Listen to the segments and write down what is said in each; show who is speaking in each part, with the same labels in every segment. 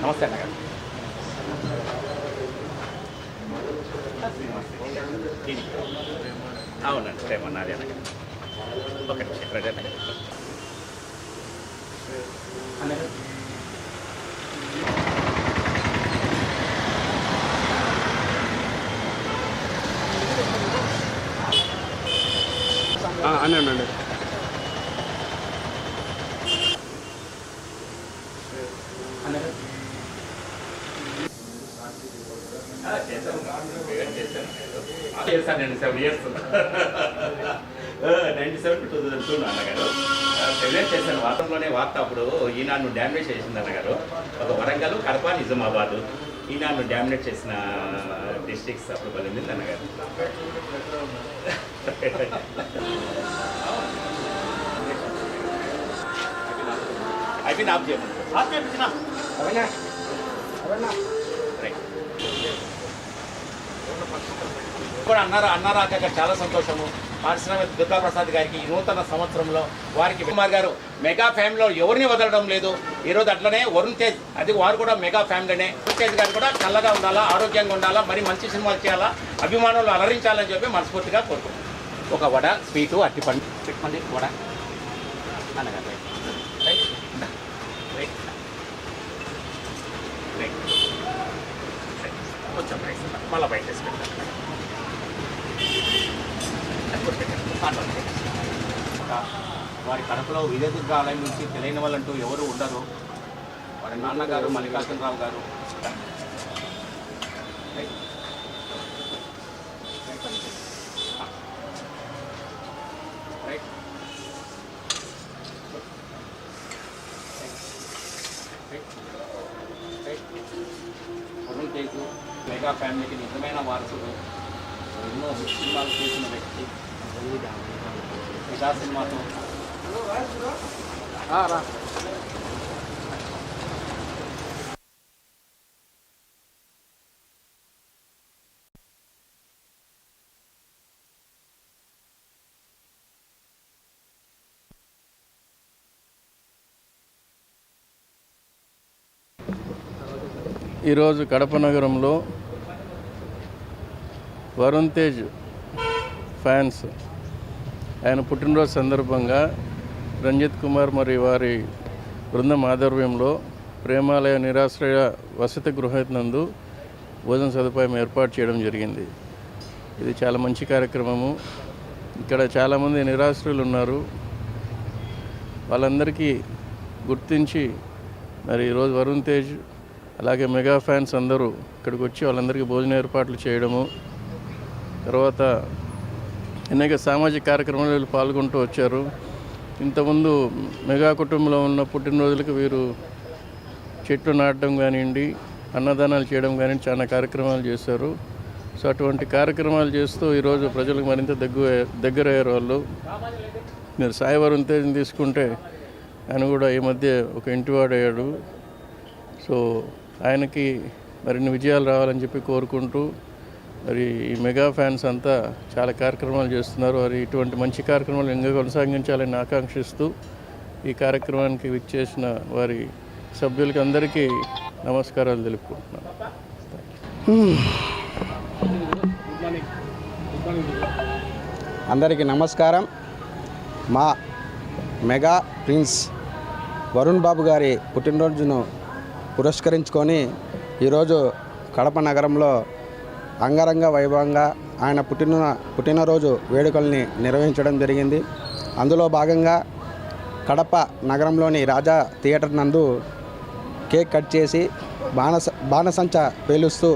Speaker 1: నమస్తే అన్నగారు. అవునండి, ప్రేమన్నది అన్నగారు. ఒక నిమిషం రెడీ అన్నగారు.
Speaker 2: అనండి
Speaker 1: చేశాను నేను 7 years 97 to 2002 అన్నగారు 7 years చేశాను. వార్త అప్పుడు ఈనాడు డామినేట్ చేసింది అన్నగారు. ఒక వరంగల్, కడప, నిజామాబాద్ ఈనాడు డామినేట్ చేసిన డిస్ట్రిక్ట్స్ అప్పుడు 18 అన్నగారు. అయిపోయింది, ఆఫ్ చేయమని కూడా అన్నారా అక్క చాలా సంతోషము. పారిశ్రామిక దుర్గాప్రసాద్ గారికి ఈ నూతన సంవత్సరంలో వారికి కుమార్ గారు మెగా ఫ్యామిలీలో ఎవరిని వదలడం లేదు. ఈరోజు అట్లనే వరుణ్ తేజ్, అది వారు కూడా మెగా ఫ్యామిలీనే. వరుణ్ తేజ్ గారు కూడా చల్లగా ఉండాలా, ఆరోగ్యంగా ఉండాలా, మరి మంచి సినిమాలు చేయాలా, అభిమానులు అలరించాలని చెప్పి మనస్ఫూర్తిగా కోరుకుంటున్నాం. ఒక వడ, స్వీటు, అట్టిపండు పెట్టుకోండి. వడ అన్నగారు కొంచెం మళ్ళీ బయట వేసుకుంటాను. వారి కడపలో విజయదుర్గ ఆలయం నుంచి తెలియని వాళ్ళంటూ ఎవరు ఉండరు. వారి నాన్నగారు మల్లికార్జునరావు గారు వరుణ్ తేజ్ మెగా ఫ్యామిలీకి నిజమైన వారసుడు. ఎన్నో సినిమాలు చేసిన వ్యక్తి. విజా సినిమాతో
Speaker 2: ఈరోజు కడప నగరంలో వరుణ్ తేజ్ ఫ్యాన్స్ ఆయన పుట్టినరోజు సందర్భంగా రంజిత్ కుమార్ మరియు వారి బృందం ఆధ్వర్యంలో ప్రేమాలయ నిరాశ్రయ వసతి గృహనందు భోజన సదుపాయం ఏర్పాటు చేయడం జరిగింది. ఇది చాలా మంచి కార్యక్రమము. ఇక్కడ చాలామంది నిరాశ్రయులు ఉన్నారు. వాళ్ళందరికీ గుర్తించి మరి ఈరోజు వరుణ్ తేజ్ అలాగే మెగా ఫ్యాన్స్ అందరూ ఇక్కడికి వచ్చి వాళ్ళందరికీ భోజన ఏర్పాట్లు చేయడము, తర్వాత అనేక సామాజిక కార్యక్రమాలు పాల్గొంటూ వచ్చారు. ఇంతకుముందు మెగా కుటుంబంలో ఉన్న పుట్టినరోజులకు వీరు చెట్లు నాటడం కానివ్వండి, అన్నదానాలు చేయడం కానివ్వండి, చాలా కార్యక్రమాలు చేశారు. సో అటువంటి కార్యక్రమాలు చేస్తూ ఈరోజు ప్రజలకు మరింత దగ్గర అయ్యారు వాళ్ళు. మీరు సాయి వరుణ్ తేజ్ని తీసుకుంటే ఆయన కూడా ఈ మధ్య ఒక ఇంటివాడయ్యాడు. సో ఆయనకి మరిన్ని విజయాలు రావాలని చెప్పి కోరుకుంటూ మరి ఈ మెగా ఫ్యాన్స్ అంతా చాలా కార్యక్రమాలు చేస్తున్నారు. మరి ఇటువంటి మంచి కార్యక్రమాలు ఇంకా కొనసాగించాలని ఆకాంక్షిస్తూ ఈ కార్యక్రమానికి విచ్చేసిన వారి సభ్యులకి అందరికీ నమస్కారాలు తెలుపుకుంటున్నాను.
Speaker 3: అందరికీ నమస్కారం. మా మెగా ప్రిన్స్ వరుణ్ బాబు గారి పుట్టినరోజును పురస్కరించుకొని ఈరోజు కడప నగరంలో అంగరంగ వైభవంగా ఆయన పుట్టినరోజు వేడుకల్ని నిర్వహించడం జరిగింది. అందులో భాగంగా కడప నగరంలోని రాజా థియేటర్ నందు కేక్ కట్ చేసి బాణసంచ పేలుస్తూ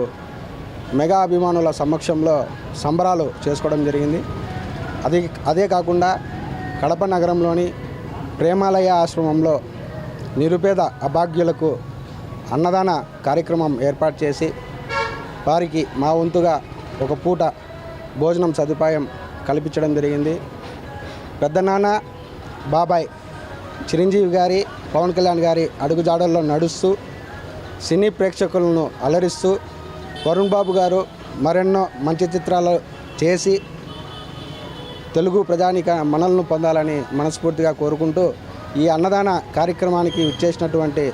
Speaker 3: మెగా అభిమానుల సమక్షంలో సంబరాలు చేసుకోవడం జరిగింది. అదే కాకుండా కడప నగరంలోని ప్రేమాలయ ఆశ్రమంలో నిరుపేద అభాగ్యులకు అన్నదాన కార్యక్రమం ఏర్పాటు చేసి వారికి మా వంతుగా ఒక పూట భోజనం సదుపాయం కల్పించడం జరిగింది. పెద్దనాన్న బాబాయ్ చిరంజీవి గారి, పవన్ కళ్యాణ్ గారి అడుగుజాడల్లో నడుస్తూ సినీ ప్రేక్షకులను అలరిస్తూ వరుణ్ బాబు గారు మరెన్నో మంచి చిత్రాలు చేసి తెలుగు ప్రజానిక మనలను పొందాలని మనస్ఫూర్తిగా కోరుకుంటూ ఈ అన్నదాన కార్యక్రమానికి ఇచ్చేసినటువంటి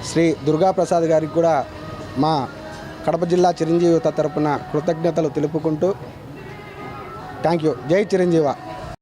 Speaker 3: శ్రీ దుర్గాప్రసాద్ గారికి కూడా మా కడప జిల్లా చిరంజీవి తరపున కృతజ్ఞతలు తెలుపుకుంటూ థ్యాంక్ యూ. జై చిరంజీవ.